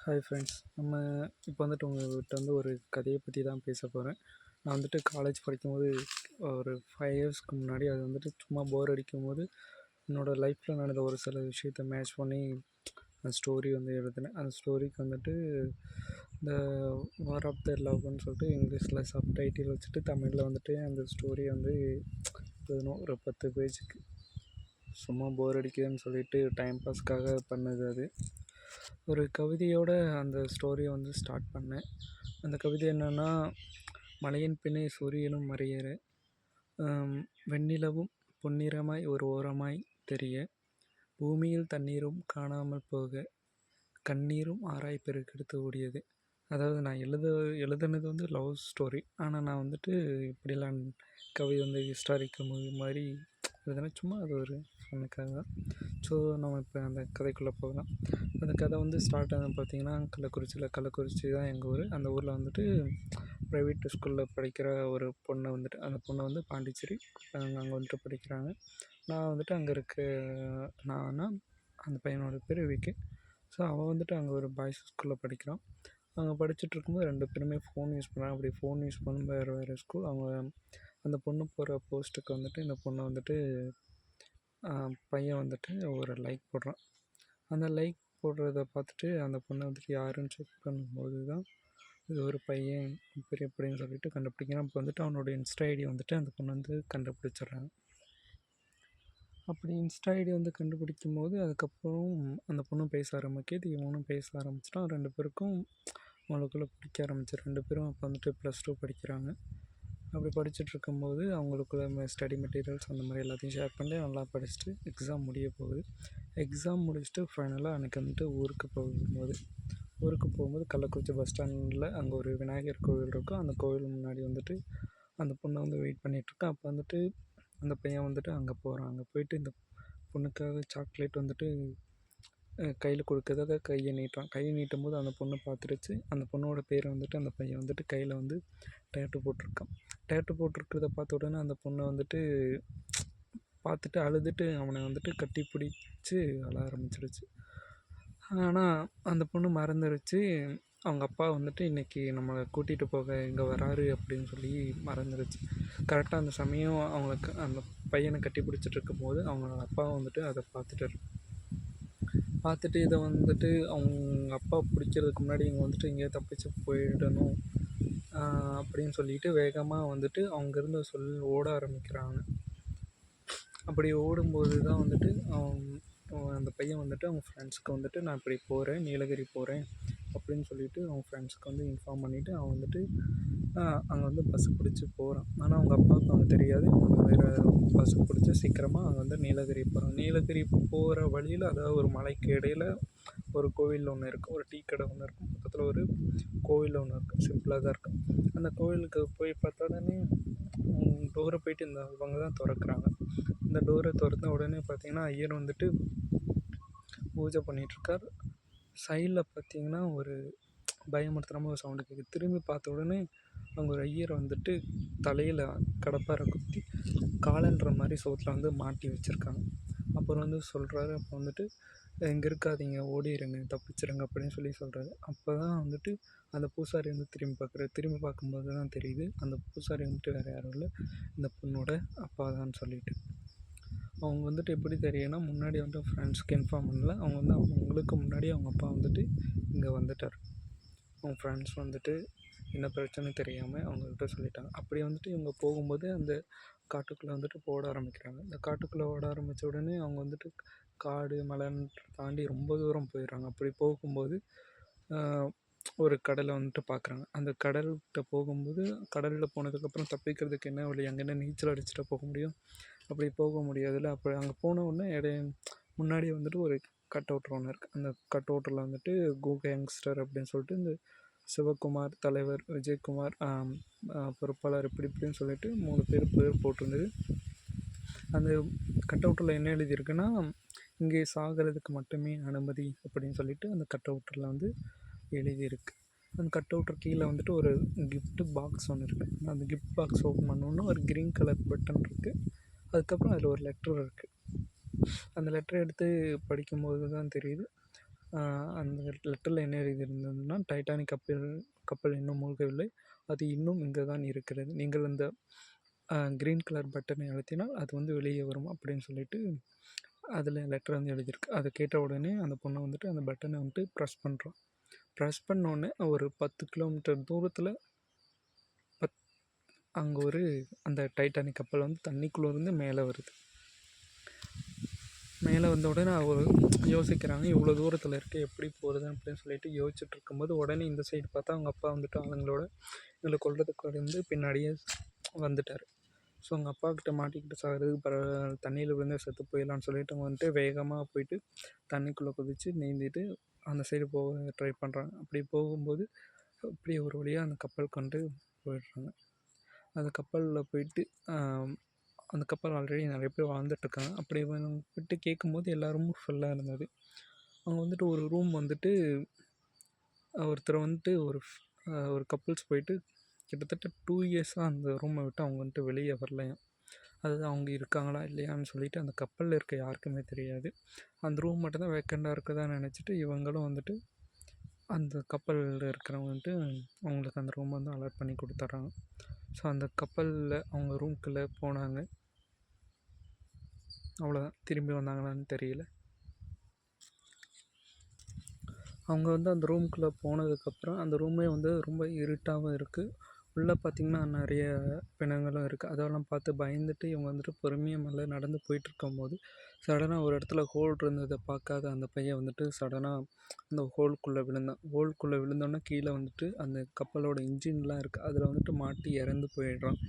Hi friends. நம்ம இப்போ வந்துட்டு உங்கள்கிட்ட ஒரு கதையை பற்றி தான் பேச போகிறேன். நான் வந்துட்டு காலேஜ் படிக்கும்போது ஒரு 5 இயர்ஸ்க்கு முன்னாடி அது வந்துட்டு சும்மா போர் அடிக்கும்போது என்னோடய லைஃப்பில் நடந்த ஒரு சில விஷயத்த மேட்ச் பண்ணி அந்த ஸ்டோரி எழுதினேன். அந்த ஸ்டோரிக்கு வந்துட்டு இந்த வார் ஆஃப் த லவ்னு சொல்லிட்டு இங்கிலீஷில் சப்டைட்டில் வச்சுட்டு தமிழில் வந்துட்டு அந்த ஸ்டோரி எழுதணும். ஒரு 10 பேஜுக்கு. சும்மா போர் அடிக்குதுன்னு சொல்லிட்டு டைம் பாஸ்க்காக பண்ணது அது. ஒரு கவிதையோட அந்த ஸ்டோரியை ஸ்டார்ட் பண்ணேன். அந்த கவிதை என்னென்னா, மலையின் பின்னே சூரியனும் மறையற, வெண்ணிலவும் பொன்னிறமாய் ஒரு ஓரமாய் தெரிய, பூமியில் தண்ணீரும் காணாமல் போக, கண்ணீரும் ஆராய் பெருக்கெடுத்து ஓடியது. அதாவது நான் எழுதுனது லவ் ஸ்டோரி. ஆனால் நான் இப்படிலாம் கவிதை ஹிஸ்டாரிக்கல் மூவி மாதிரி எழுதுனேன். சும்மா அது ஒரு ஃபன்னுக்காக தான். ஸோ நம்ம இப்போ அந்த கதைக்குள்ளே போகலாம். அந்த கதை ஸ்டார்ட் ஆகுது பார்த்திங்கன்னா, கள்ளக்குறிச்சி தான் எங்கள் ஊர். அந்த ஊரில் ப்ரைவேட் ஸ்கூலில் படிக்கிற ஒரு பொண்ணை அந்த பொண்ணை பாண்டிச்சேரி அங்கே படிக்கிறாங்க. நான் அங்கே இருக்க அந்த பையனோட பேர் விக்கி. ஸோ அவன் அங்கே ஒரு பாய்ஸ் ஸ்கூலில் படிக்கிறான். அங்கே படிச்சுட்டு இருக்கும்போது 2 பேருமே ஃபோன் யூஸ் பண்ணுறாங்க. அப்படி ஃபோன் யூஸ் பண்ணும்போது வேறு ஸ்கூல். அவங்க அந்த பொண்ணு போகிற போஸ்ட்டுக்கு இந்த பொண்ணை பையன் ஒரு லைக் போடுறான். அந்த லைக் போடுறத பார்த்துட்டு அந்த பொண்ணை யாருன்னு செக் பண்ணும்போது தான் இது ஒரு பையன் பெரிய அப்படின்னு சொல்லிட்டு கண்டுபிடிக்கிறான். அப்போ அவனோட இன்ஸ்டா ஐடி அந்த பொண்ணு கண்டுபிடிச்சிடுறாங்க. அப்படி இன்ஸ்டா ஐடி கண்டுபிடிக்கும் போது அதுக்கப்புறம் அந்த பொண்ணும் பேச ஆரம்பிக்குது, இவனும் பேச ஆரம்பிச்சிட்டான். 2 பேருக்கும் அவங்களுக்குள்ளே பிடிக்க ஆரம்பிச்சு. 2 பேரும் அப்போ +2 படிக்கிறாங்க. அப்படி படிச்சுட்டு இருக்கும்போது அவங்களுக்குள்ள ஸ்டடி மெட்டீரியல்ஸ் அந்த மாதிரி எல்லாத்தையும் ஷேர் பண்ணி நல்லா படிச்சுட்டு எக்ஸாம் முடிய போகுது. எக்ஸாம் முடிச்சுட்டு ஃபைனலாக அன்றைக்கி ஊருக்கு போகும்போது கள்ளக்குறிச்சி பஸ் ஸ்டாண்டில் அங்கே ஒரு விநாயகர் கோவில் இருக்கும். அந்த கோவில் முன்னாடி அந்த பொண்ணை வெயிட் பண்ணிகிட்ருக்கேன். அப்போ அந்த பையன் அங்கே போகிறான். அங்கே போயிட்டு இந்த பொண்ணுக்காக சாக்லேட் கையில் கொடுக்கறத கையை நீட்டுறான். கையை நீட்டும் போது அந்த பொண்ணு பார்த்துருச்சு. அந்த பொண்ணோட பேரை அந்த பையன் கையில் டேட்டு போட்டிருக்கான். டேட்டு போட்டிருக்கிறத பார்த்த உடனே அந்த பொண்ணை பார்த்துட்டு அழுதுட்டு அவனை கட்டி பிடிச்சி அழ ஆரம்பிச்சிடுச்சு. ஆனால் அந்த பொண்ணு மறந்துடுச்சு. அவங்க அப்பா இன்றைக்கி நம்மளை கூட்டிகிட்டு போக இங்கே வராரு அப்படின்னு சொல்லி மறந்துடுச்சு. கரெக்டாக அந்த சமயம் அவங்களுக்கு அந்த பையனை கட்டி பிடிச்சிட்டு இருக்கும்போது அவங்களோட அப்பா அதை பார்த்துட்டு இதை அவங்க அப்பா பிடிக்கிறதுக்கு முன்னாடி இங்கே இங்கே தப்பிச்சு போயிடணும் அப்படின்னு சொல்லிட்டு வேகமாக அங்கேருந்து ஓட ஆரம்பிக்கிறாங்க. அப்படி ஓடும்போது தான் அந்த பையன் அவங்க ஃப்ரெண்ட்ஸ்க்கு நான் இப்படி போகிறேன், நீலகிரி போகிறேன் அப்படின்னு சொல்லிட்டு அவங்க ஃப்ரெண்ட்ஸ்க்கு இன்ஃபார்ம் பண்ணிவிட்டு அவன் அங்கே பஸ்ஸு பிடிச்சி போகிறான். ஆனால் அவங்க அப்பாவுக்கு தெரியாது. அவங்க வேறு பஸ்ஸு பிடிச்சி சீக்கிரமாக அங்கே நீலகிரி போகிறாங்க. நீலகிரி போகிற வழியில், அதாவது ஒரு மலைக்கு இடையில் ஒரு கோவில் ஒன்று இருக்கும். ஒரு டீ கடை ஒன்று இருக்கும். பக்கத்தில் ஒரு கோவில் ஒன்று இருக்கும். சிம்பிளாக தான் இருக்கும். அந்த கோவிலுக்கு போய் பார்த்த உடனே டோரை போயிட்டு இவங்க தான் திறக்கிறாங்க. இந்த டோரை திறந்த உடனே பார்த்திங்கன்னா ஐயர் பூஜை பண்ணிகிட்ருக்கார். சைடில் பார்த்திங்கன்னா ஒரு பயமுறுத்துகிற மாதிரி ஒரு சவுண்டு கேட்குது. திரும்பி பார்த்த உடனே அவங்க ஒரு ஐயர் தலையில் கடப்பாரை குத்தி காலன்ற மாதிரி சோத்தில் மாட்டி வச்சுருக்காங்க. அப்புறம் சொல்கிறாரு. அப்போ இங்கே இருக்காதீங்க, ஓடிடுங்க, தப்பிச்சிருங்க அப்படின்னு சொல்லி சொல்கிறாரு. அப்போ தான் அந்த பூசாரி திரும்பி பார்க்குறாரு. திரும்பி பார்க்கும்போது தான் தெரியுது அந்த பூசாரி வேறு யாரும் இல்லை, இந்த பொண்ணோட அப்பா தான் சொல்லிட்டு. அவங்க எப்படி தெரியும்னா, முன்னாடி ஃப்ரெண்ட்ஸ்க்கு இன்ஃபார்ம் பண்ணல. அவங்க அவங்களுக்கு முன்னாடி அவங்க அப்பா இங்கே வந்துட்டார். அவங்க ஃப்ரெண்ட்ஸ் என்ன பிரச்சனை தெரியாமல் அவங்கக்கிட்ட சொல்லிட்டாங்க. அப்படி இவங்க போகும்போது அந்த காட்டுக்குள்ளே போட ஆரம்பிக்கிறாங்க. இந்த காட்டுக்குள்ளே ஓட ஆரம்பித்த உடனே அவங்க காடு மலைன்னு தாண்டி ரொம்ப தூரம் போயிடுறாங்க. அப்படி போகும்போது ஒரு கடலை பார்க்குறாங்க. அந்த கடல்கிட்ட போகும்போது கடலில் போனதுக்கப்புறம் தப்பிக்கிறதுக்கு என்ன வழி? அங்கேருந்து நீச்சல் அடிச்சுட்டு போக முடியும்? அப்படி போக முடியாதுல்ல. அப்போ அங்கே போன உடனே முன்னாடி ஒரு கட் அவுட்ரு ஒன்று இருக்குது. அந்த கட் அவுட்டில் கோ கேங்ஸ்டர் அப்படின்னு சொல்லிட்டு இந்த சிவகுமார், தலைவர் விஜயகுமார், பொறுப்பாளர் இப்படின்னு சொல்லிட்டு 3 பேர் போட்டிருந்தது. அந்த கட் அவுட்டில் என்ன எழுதியிருக்குன்னா, இங்கே சாகிறதுக்கு மட்டுமே அனுமதி அப்படின்னு சொல்லிட்டு அந்த கட் அவுட்டில் எழுதியிருக்கு. அந்த கட் அவுட்டர் கீழே ஒரு கிஃப்ட் பாக்ஸ் ஒன்று இருக்குது. அந்த கிஃப்ட் பாக்ஸ் ஓப்பன் பண்ணோன்னா ஒரு க்ரீன் கலர் பட்டன் இருக்குது. அதுக்கப்புறம் அதில் ஒரு லெட்டர் இருக்குது. அந்த லெட்டரை எடுத்து படிக்கும்போது தான் தெரியுது, அந்த லெட்டரில் என்ன எழுதியிருந்ததுன்னா, டைட்டானிக் கப்பல் இன்னும் மூழ்கவில்லை, அது இன்னும் இங்கே தான் இருக்கிறது, நீங்கள் அந்த க்ரீன் கலர் பட்டனை அழுத்தினால் அது வந்து வெளியே வரும் அப்படின்னு சொல்லிட்டு அதில் லெட்டர் வந்து எழுதியிருக்கு. அதை கேட்ட உடனே அந்த பொண்ணு வந்துட்டு அந்த பட்டனை வந்துட்டு ப்ரெஸ் பண்ணோடனே ஒரு 10 கிலோமீட்டர் தூரத்தில் அங்கே அந்த டைட்டானிக் கப்பல் வந்து தண்ணிக்குள்ளே இருந்து மேலே வருது. மேலே வந்த உடனே அவர் யோசிக்கிறாங்க, இவ்வளோ தூரத்தில் இருக்க எப்படி போகிறது அப்படின்னு சொல்லிட்டு யோசிச்சுட்டு இருக்கும்போது உடனே இந்த சைடு பார்த்தா அவங்க அப்பா வந்துட்டு அவங்களோட இவங்களை கொல்றதுக்கு வந்து பின்னாடியே வந்துட்டார். ஸோ அவங்க அப்பாக்கிட்ட மாட்டிக்கிட்டு சாகிறதுக்கு தண்ணியில் விழுந்து செத்து போயிடலான்னு சொல்லிட்டு அவங்க வந்துட்டு வேகமாக போயிட்டு தண்ணிக்குள்ளே குதித்து நீந்திட்டு அந்த சைடு போக ட்ரை பண்ணுறாங்க. அப்படி போகும்போது அப்படியே ஒரு வழியாக அந்த கப்பல் கொண்டு போயிடுறாங்க. அந்த கப்பலில் போயிட்டு அந்த கப்பல் ஆல்ரெடி நிறைய பேர் வாழ்ந்துட்டுருக்காங்க. அப்படி போயிட்டு கேட்கும்போது எல்லா ரூமும் ஃபுல்லாக இருந்தது. அவங்க வந்துட்டு ஒரு ரூம் வந்துட்டு ஒருத்தர் வந்துட்டு ஒரு கப்புள்ஸ் போயிட்டு கிட்டத்தட்ட 2 இயர்ஸாக அந்த ரூமை விட்டு அவங்க வந்துட்டு வெளியே வரலையாம். அதாவது அவங்க இருக்காங்களா இல்லையான்னு சொல்லிட்டு அந்த கப்பலில் இருக்க யாருக்குமே தெரியாது. அந்த ரூம் மட்டும் தான் வேக்கண்டாக இருக்குதா நினச்சிட்டு இவங்களும் வந்துட்டு அந்த கப்பலில் இருக்கிறவங்க வந்துட்டு அவங்களுக்கு அந்த ரூமை வந்து அலாட் பண்ணி கொடுத்துட்றாங்க. ஸோ அந்த கப்பலில் அவங்க ரூம்குள்ளே போனாங்க. அவ்வளோதான். திரும்பி வந்தாங்களான்னு தெரியல. அவங்க வந்து அந்த ரூம்குள்ளே போனதுக்கப்புறம் அந்த ரூமே வந்து ரொம்ப இருட்டாகவும் இருக்குது. உள்ளே பார்த்திங்கன்னா நிறைய பிணங்களும் இருக்குது. அதெல்லாம் பார்த்து பயந்துட்டு இவங்க வந்துட்டு பொறுமையாக மேலே நடந்து போயிட்டுருக்கும்போது சடனாக ஒரு இடத்துல ஹோல் இருந்ததை பார்க்காத அந்த பையன் வந்துட்டு சடனாக அந்த ஹோல்குள்ளே விழுந்தான். ஹோல்குள்ளே விழுந்தோன்னே கீழே வந்துட்டு அந்த கப்பலோட இன்ஜின்லாம் இருக்குது, அதில் வந்துட்டு மாட்டி இறந்து போயிடுறான்.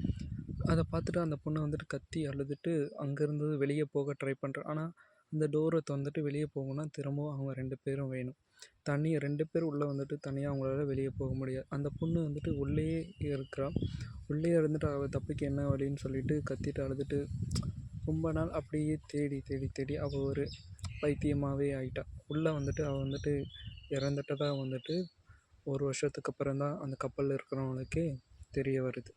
அதை பார்த்துட்டு அந்த பொண்ணு வந்துட்டு கத்தி அழுதுட்டு அங்கேருந்து வெளியே போக ட்ரை பண்ணுறான். ஆனால் அந்த டோரை திறந்துட்டு வெளியே போகணுன்னா திரும்பவும் அவங்க 2 பேரும் வேணும். 2 பேர் உள்ளே வந்துட்டு தனியாக அவங்களால வெளியே போக முடியாது. அந்த பொண்ணு வந்துட்டு உள்ளேயே இருக்கிறாள். உள்ளேயே இருந்துட்டு அவள் தப்பிக்க என்ன வழின்னு சொல்லிட்டு கத்திட்டு அழுதுட்டு ரொம்ப நாள் அப்படியே தேடி தேடி தேடி அவள் ஒரு பைத்தியமாகவே ஆயிட்டாள். உள்ளே வந்துட்டு அவள் வந்துட்டு இறந்துட்டதாக வந்துட்டு 1 வருஷத்துக்கு அப்புறம் தான் அந்த கப்பலில் இருக்கிறவங்களுக்கே தெரிய வருது.